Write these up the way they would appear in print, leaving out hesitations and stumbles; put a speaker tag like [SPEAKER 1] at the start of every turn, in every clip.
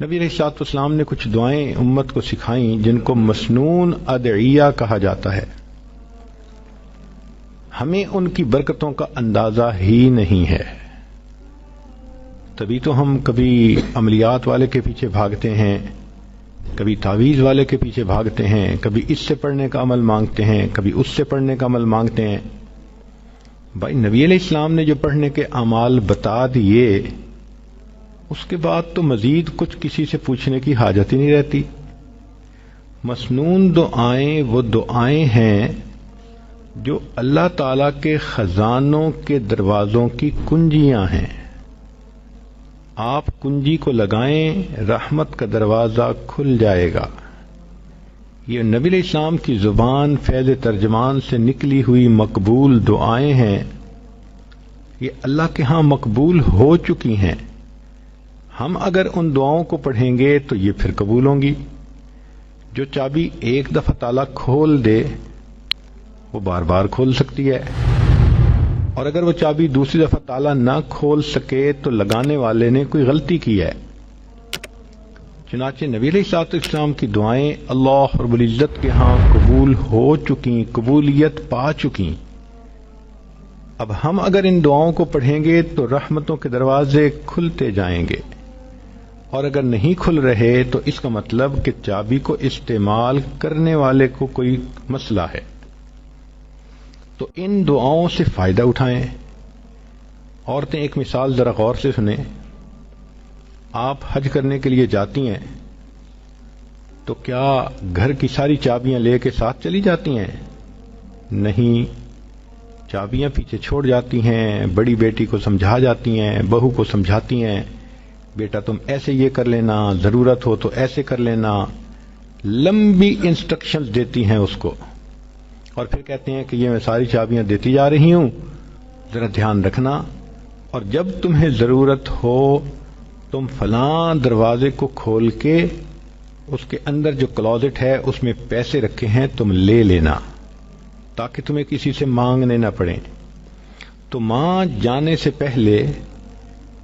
[SPEAKER 1] نبی علیہ الصلوۃ والسلام نے کچھ دعائیں امت کو سکھائیں جن کو مسنون ادعیہ کہا جاتا ہے. ہمیں ان کی برکتوں کا اندازہ ہی نہیں ہے. تبھی تو ہم کبھی عملیات والے کے پیچھے بھاگتے ہیں، کبھی تعویذ والے کے پیچھے بھاگتے ہیں، کبھی اس سے پڑھنے کا عمل مانگتے ہیں، کبھی اس سے پڑھنے کا عمل مانگتے ہیں. بھائی نبی علیہ السلام نے جو پڑھنے کے اعمال بتا دیے، اس کے بعد تو مزید کچھ کسی سے پوچھنے کی حاجت ہی نہیں رہتی. مسنون دعائیں وہ دعائیں ہیں جو اللہ تعالی کے خزانوں کے دروازوں کی کنجیاں ہیں. آپ کنجی کو لگائیں، رحمت کا دروازہ کھل جائے گا. یہ نبی علیہ السلام کی زبان فیض ترجمان سے نکلی ہوئی مقبول دعائیں ہیں. یہ اللہ کے ہاں مقبول ہو چکی ہیں. ہم اگر ان دعاؤں کو پڑھیں گے تو یہ پھر قبول ہوں گی. جو چابی ایک دفعہ تالا کھول دے وہ بار بار کھول سکتی ہے، اور اگر وہ چابی دوسری دفعہ تالا نہ کھول سکے تو لگانے والے نے کوئی غلطی کی ہے. چنانچہ نبی علیہ الصلوۃ والسلام کی دعائیں اللہ رب العزت کے ہاں قبول ہو چکیں، قبولیت پا چکیں. اب ہم اگر ان دعاؤں کو پڑھیں گے تو رحمتوں کے دروازے کھلتے جائیں گے، اور اگر نہیں کھل رہے تو اس کا مطلب کہ چابی کو استعمال کرنے والے کو کوئی مسئلہ ہے. تو ان دعاؤں سے فائدہ اٹھائیں. عورتیں ایک مثال ذرا غور سے سنیں. آپ حج کرنے کے لیے جاتی ہیں تو کیا گھر کی ساری چابیاں لے کے ساتھ چلی جاتی ہیں؟ نہیں، چابیاں پیچھے چھوڑ جاتی ہیں. بڑی بیٹی کو سمجھا جاتی ہیں، بہو کو سمجھاتی ہیں، بیٹا تم ایسے یہ کر لینا، ضرورت ہو تو ایسے کر لینا. لمبی انسٹرکشنز دیتی ہیں اس کو، اور پھر کہتے ہیں کہ یہ میں ساری چابیاں دیتی جا رہی ہوں، ذرا دھیان رکھنا، اور جب تمہیں ضرورت ہو تم فلاں دروازے کو کھول کے اس کے اندر جو کلوزٹ ہے اس میں پیسے رکھے ہیں تم لے لینا، تاکہ تمہیں کسی سے مانگنے نہ پڑیں. تو ماں جانے سے پہلے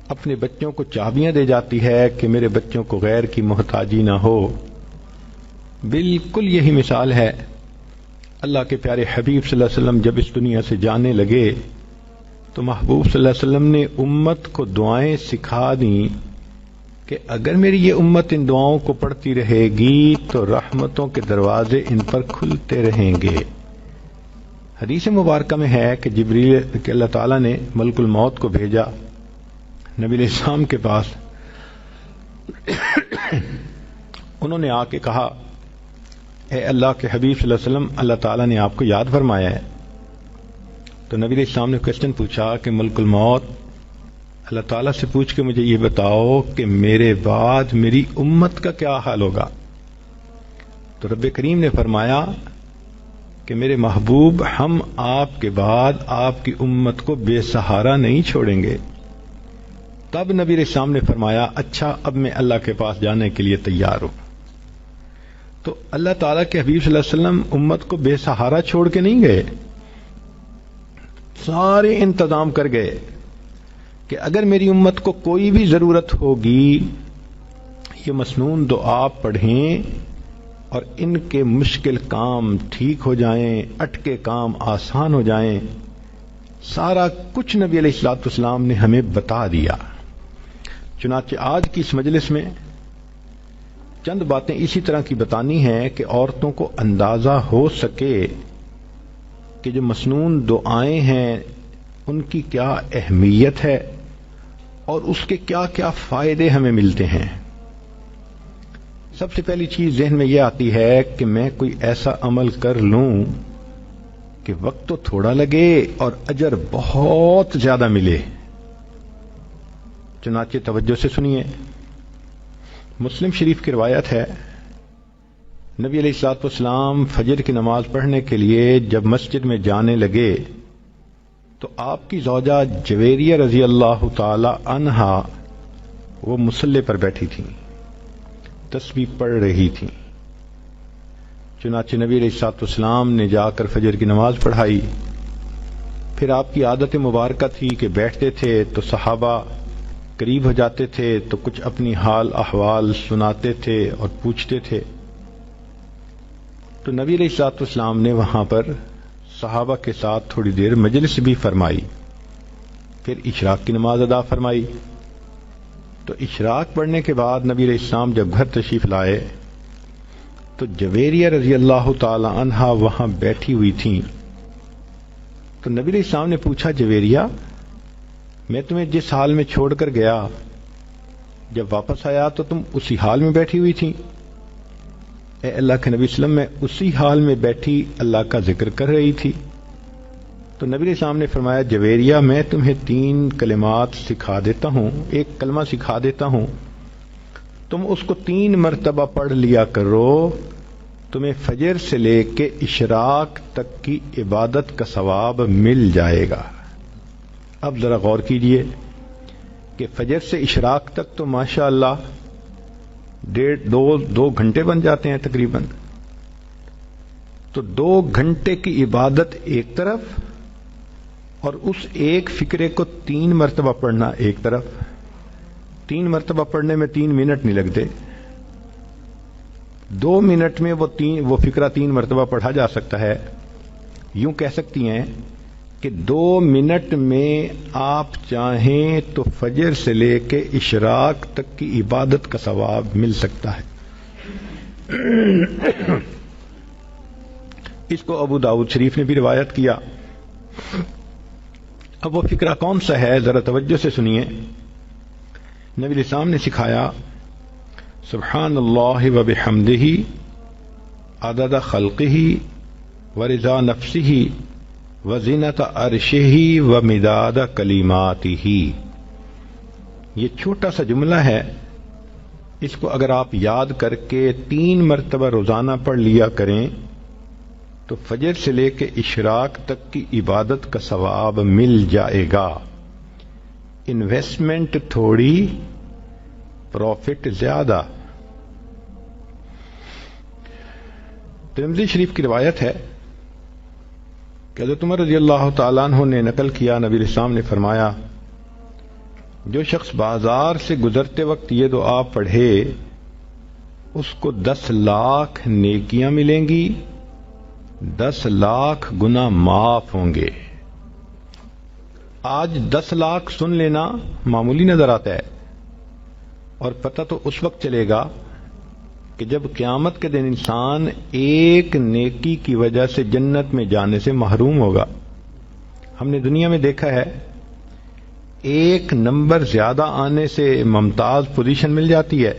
[SPEAKER 1] اپنے بچوں کو چابیاں دے جاتی ہے کہ میرے بچوں کو غیر کی محتاجی نہ ہو. بالکل یہی مثال ہے. اللہ کے پیارے حبیب صلی اللہ علیہ وسلم جب اس دنیا سے جانے لگے تو محبوب صلی اللہ علیہ وسلم نے امت کو دعائیں سکھا دیں کہ اگر میری یہ امت ان دعاؤں کو پڑھتی رہے گی تو رحمتوں کے دروازے ان پر کھلتے رہیں گے. حدیث مبارکہ میں ہے کہ جبریل کہ اللہ تعالیٰ نے ملک الموت کو بھیجا نبی علیہ السلام کے پاس. انہوں نے آ کے کہا اے اللہ کے حبیب صلی اللہ علیہ وسلم، اللہ تعالیٰ نے آپ کو یاد فرمایا ہے. تو نبی علیہ السلام نے کوشچن پوچھا کہ ملک الموت اللہ تعالیٰ سے پوچھ کے مجھے یہ بتاؤ کہ میرے بعد میری امت کا کیا حال ہوگا. تو رب کریم نے فرمایا کہ میرے محبوب، ہم آپ کے بعد آپ کی امت کو بے سہارا نہیں چھوڑیں گے. تب نبی علیہ السلام نے فرمایا اچھا اب میں اللہ کے پاس جانے کے لیے تیار ہوں. تو اللہ تعالیٰ کے حبیب صلی اللہ علیہ وسلم امت کو بے سہارا چھوڑ کے نہیں گئے، سارے انتظام کر گئے کہ اگر میری امت کو کوئی بھی ضرورت ہوگی یہ مسنون دعا پڑھیں اور ان کے مشکل کام ٹھیک ہو جائیں، اٹکے کام آسان ہو جائیں. سارا کچھ نبی علیہ الصلوۃ والسلام نے ہمیں بتا دیا. چنانچہ آج کی اس مجلس میں چند باتیں اسی طرح کی بتانی ہیں کہ عورتوں کو اندازہ ہو سکے کہ جو مسنون دعائیں ہیں ان کی کیا اہمیت ہے اور اس کے کیا کیا فائدے ہمیں ملتے ہیں. سب سے پہلی چیز ذہن میں یہ آتی ہے کہ میں کوئی ایسا عمل کر لوں کہ وقت تو تھوڑا لگے اور اجر بہت زیادہ ملے. چنانچہ توجہ سے سنیے. مسلم شریف کی روایت ہے نبی علیہ الصلوۃ والسلام فجر کی نماز پڑھنے کے لیے جب مسجد میں جانے لگے تو آپ کی زوجہ جویریہ رضی اللہ تعالی عنہا وہ مصلی پر بیٹھی تھیں، تسبیح پڑھ رہی تھیں. چنانچہ نبی علیہ الصلوۃ والسلام نے جا کر فجر کی نماز پڑھائی. پھر آپ کی عادت مبارکہ تھی کہ بیٹھتے تھے تو صحابہ قریب ہو جاتے تھے تو کچھ اپنی حال احوال سناتے تھے اور پوچھتے تھے. تو نبی علیہ الصلوۃ والسلام نے وہاں پر صحابہ کے ساتھ تھوڑی دیر مجلس بھی فرمائی. پھر اشراق کی نماز ادا فرمائی. تو اشراق پڑھنے کے بعد نبی علیہ السلام جب گھر تشریف لائے تو جویریہ رضی اللہ تعالی عنہا وہاں بیٹھی ہوئی تھیں. تو نبی علیہ السلام نے پوچھا, جویریہ میں تمہیں جس حال میں چھوڑ کر گیا جب واپس آیا تو تم اسی حال میں بیٹھی ہوئی تھی. اے اللہ کے نبی صلی اللہ علیہ وسلم, میں اسی حال میں بیٹھی اللہ کا ذکر کر رہی تھی. تو نبی علیہ السلام نے فرمایا, جویریہ میں تمہیں 3 کلمات سکھا دیتا ہوں, ایک کلمہ سکھا دیتا ہوں, تم اس کو 3 مرتبہ پڑھ لیا کرو, تمہیں فجر سے لے کے اشراق تک کی عبادت کا ثواب مل جائے گا. اب ذرا غور کیجئے کہ فجر سے اشراق تک تو ماشاء اللہ 1.5-2 گھنٹے بن جاتے ہیں تقریباً. تو 2 گھنٹے کی عبادت ایک طرف اور اس ایک فکرے کو 3 مرتبہ پڑھنا ایک طرف. 3 مرتبہ پڑھنے میں 3 منٹ نہیں لگتے. 2 منٹ میں وہ فکرہ 3 مرتبہ پڑھا جا سکتا ہے. یوں کہہ سکتی ہیں کہ 2 منٹ میں آپ چاہیں تو فجر سے لے کے اشراق تک کی عبادت کا ثواب مل سکتا ہے. اس کو ابو داؤد شریف نے بھی روایت کیا. اب وہ فکرہ کون سا ہے, ذرا توجہ سے سنیے. نبی علیہ السلام نے سکھایا, سبحان اللہ و بحمدہ عدد خلقہ و رضا نفسہ و زینت عرشہ و مداد کلماتہ. یہ چھوٹا سا جملہ ہے, اس کو اگر آپ یاد کر کے 3 مرتبہ روزانہ پڑھ لیا کریں تو فجر سے لے کے اشراق تک کی عبادت کا ثواب مل جائے گا. انویسٹمنٹ تھوڑی, پروفٹ زیادہ. ترمذی شریف کی روایت ہے کہ حضرت عمر رضی اللہ تعالیٰ عنہ نے نقل کیا, نبی علیہ السلام نے فرمایا, جو شخص بازار سے گزرتے وقت یہ دعا پڑھے اس کو 10 لاکھ نیکیاں ملیں گی, 10 لاکھ گناہ معاف ہوں گے. آج 10 لاکھ سن لینا معمولی نظر آتا ہے, اور پتہ تو اس وقت چلے گا کہ جب قیامت کے دن انسان ایک نیکی کی وجہ سے جنت میں جانے سے محروم ہوگا. ہم نے دنیا میں دیکھا ہے, ایک نمبر زیادہ آنے سے ممتاز پوزیشن مل جاتی ہے,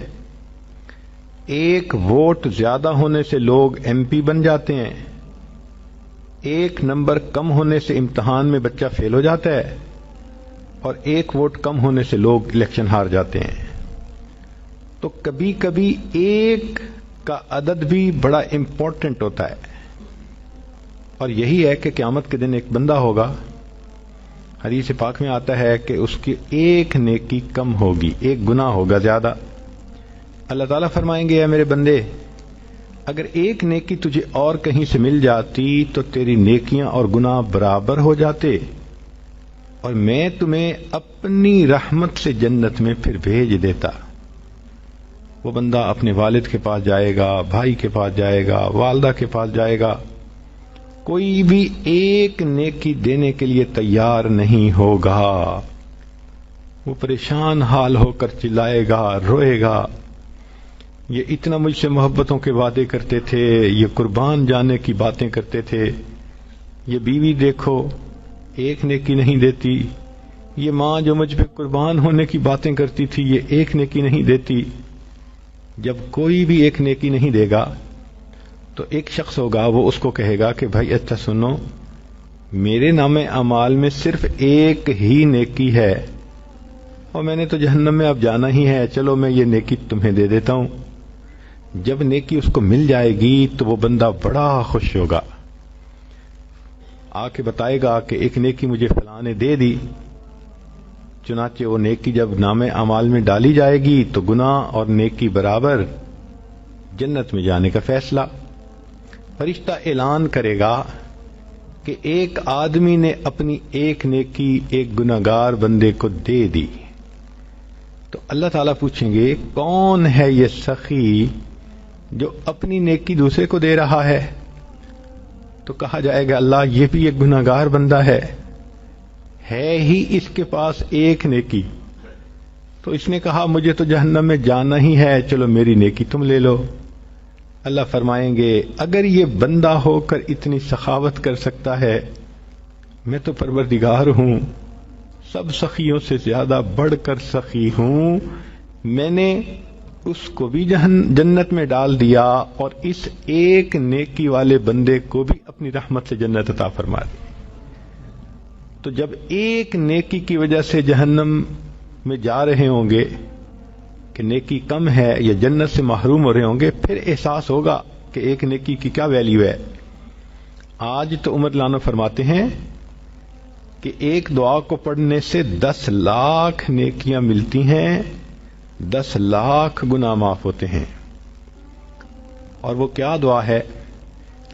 [SPEAKER 1] ایک ووٹ زیادہ ہونے سے لوگ ایم پی بن جاتے ہیں, ایک نمبر کم ہونے سے امتحان میں بچہ فیل ہو جاتا ہے, اور ایک ووٹ کم ہونے سے لوگ الیکشن ہار جاتے ہیں. تو کبھی کبھی ایک کا عدد بھی بڑا امپورٹنٹ ہوتا ہے, اور یہی ہے کہ قیامت کے دن ایک بندہ ہوگا, حدیث پاک میں آتا ہے کہ اس کی ایک نیکی کم ہوگی, ایک گناہ ہوگا زیادہ. اللہ تعالیٰ فرمائیں گے, اے میرے بندے, اگر ایک نیکی تجھے اور کہیں سے مل جاتی تو تیری نیکیاں اور گناہ برابر ہو جاتے, اور میں تمہیں اپنی رحمت سے جنت میں پھر بھیج دیتا. وہ بندہ اپنے والد کے پاس جائے گا, بھائی کے پاس جائے گا, والدہ کے پاس جائے گا, کوئی بھی ایک نیکی دینے کے لیے تیار نہیں ہوگا. وہ پریشان حال ہو کر چلائے گا, روئے گا, یہ اتنا مجھ سے محبتوں کے وعدے کرتے تھے, یہ قربان جانے کی باتیں کرتے تھے, یہ بیوی دیکھو ایک نیکی نہیں دیتی, یہ ماں جو مجھ پہ قربان ہونے کی باتیں کرتی تھی یہ ایک نیکی نہیں دیتی. جب کوئی بھی ایک نیکی نہیں دے گا تو ایک شخص ہوگا, وہ اس کو کہے گا کہ بھائی اچھا سنو, میرے نام اعمال میں صرف ایک ہی نیکی ہے اور میں نے تو جہنم میں اب جانا ہی ہے, چلو میں یہ نیکی تمہیں دے دیتا ہوں. جب نیکی اس کو مل جائے گی تو وہ بندہ بڑا خوش ہوگا, آ کے بتائے گا کہ ایک نیکی مجھے فلاں نے دے دی. چنانچہ وہ نیکی جب نام اعمال میں ڈالی جائے گی تو گناہ اور نیکی برابر, جنت میں جانے کا فیصلہ. فرشتہ اعلان کرے گا کہ ایک آدمی نے اپنی ایک نیکی ایک گناہگار بندے کو دے دی. تو اللہ تعالیٰ پوچھیں گے کون ہے یہ سخی جو اپنی نیکی دوسرے کو دے رہا ہے؟ تو کہا جائے گا اللہ یہ بھی ایک گناہگار بندہ ہے ہی اس کے پاس ایک نیکی، تو اس نے کہا مجھے تو جہنم میں جانا ہی ہے، چلو میری نیکی تم لے لو۔ اللہ فرمائیں گے اگر یہ بندہ ہو کر اتنی سخاوت کر سکتا ہے، میں تو پروردگار ہوں، سب سخیوں سے زیادہ بڑھ کر سخی ہوں، میں نے اس کو بھی جنت میں ڈال دیا اور اس ایک نیکی والے بندے کو بھی اپنی رحمت سے جنت عطا فرما دی۔ تو جب ایک نیکی کی وجہ سے جہنم میں جا رہے ہوں گے کہ نیکی کم ہے یا جنت سے محروم ہو رہے ہوں گے، پھر احساس ہوگا کہ ایک نیکی کی کیا ویلیو ہے۔ آج تو عمر لانو فرماتے ہیں کہ ایک دعا کو پڑھنے سے 10 لاکھ نیکیاں ملتی ہیں، 10 لاکھ گناہ معاف ہوتے ہیں۔ اور وہ کیا دعا ہے؟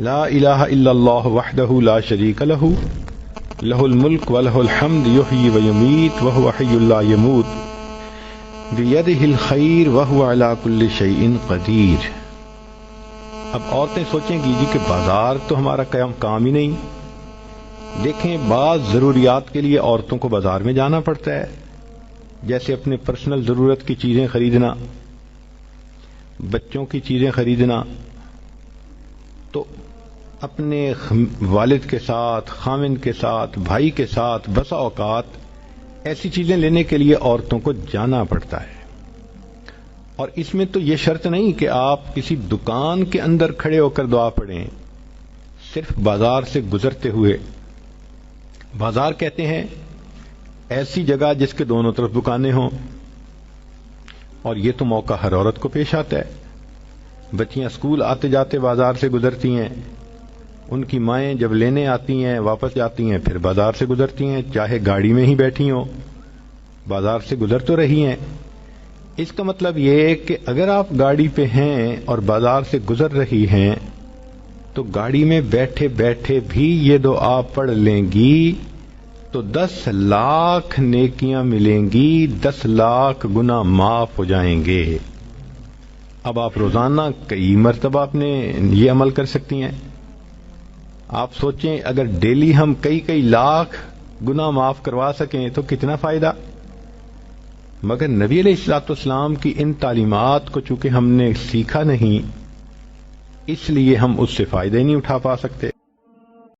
[SPEAKER 1] لا الہ الا اللہ وحدہ لا شریک لہ لہ الملک ولہ الحمد یحیی ویمیت وہو حی لا یموت بیدہ الخیر وہو علی کل شیء قدیر۔ اب عورتیں سوچیں گی جی کہ بازار تو ہمارا کام ہی نہیں۔ دیکھیں بعض ضروریات کے لیے عورتوں کو بازار میں جانا پڑتا ہے، جیسے اپنے پرسنل ضرورت کی چیزیں خریدنا، بچوں کی چیزیں خریدنا، تو اپنے والد کے ساتھ، خاوند کے ساتھ، بھائی کے ساتھ بسا اوقات ایسی چیزیں لینے کے لیے عورتوں کو جانا پڑتا ہے۔ اور اس میں تو یہ شرط نہیں کہ آپ کسی دکان کے اندر کھڑے ہو کر دعا پڑھیں، صرف بازار سے گزرتے ہوئے۔ بازار کہتے ہیں ایسی جگہ جس کے دونوں طرف دکانیں ہوں، اور یہ تو موقع ہر عورت کو پیش آتا ہے۔ بچیاں اسکول آتے جاتے بازار سے گزرتی ہیں، ان کی مائیں جب لینے آتی ہیں واپس جاتی ہیں پھر بازار سے گزرتی ہیں، چاہے گاڑی میں ہی بیٹھی ہوں بازار سے گزر تو رہی ہیں۔ اس کا مطلب یہ کہ اگر آپ گاڑی پہ ہیں اور بازار سے گزر رہی ہیں تو گاڑی میں بیٹھے بیٹھے بھی یہ دعا پڑھ لیں گی تو 10 لاکھ نیکیاں ملیں گی، 10 لاکھ گناہ معاف ہو جائیں گے۔ اب آپ روزانہ کئی مرتبہ اپنے یہ عمل کر سکتی ہیں۔ آپ سوچیں اگر ڈیلی ہم کئی لاکھ گناہ معاف کروا سکیں تو کتنا فائدہ۔ مگر نبی علیہ الصلوۃ والسلام کی ان تعلیمات کو چونکہ ہم نے سیکھا نہیں، اس لیے ہم اس سے فائدہ ہی نہیں اٹھا پا سکتے۔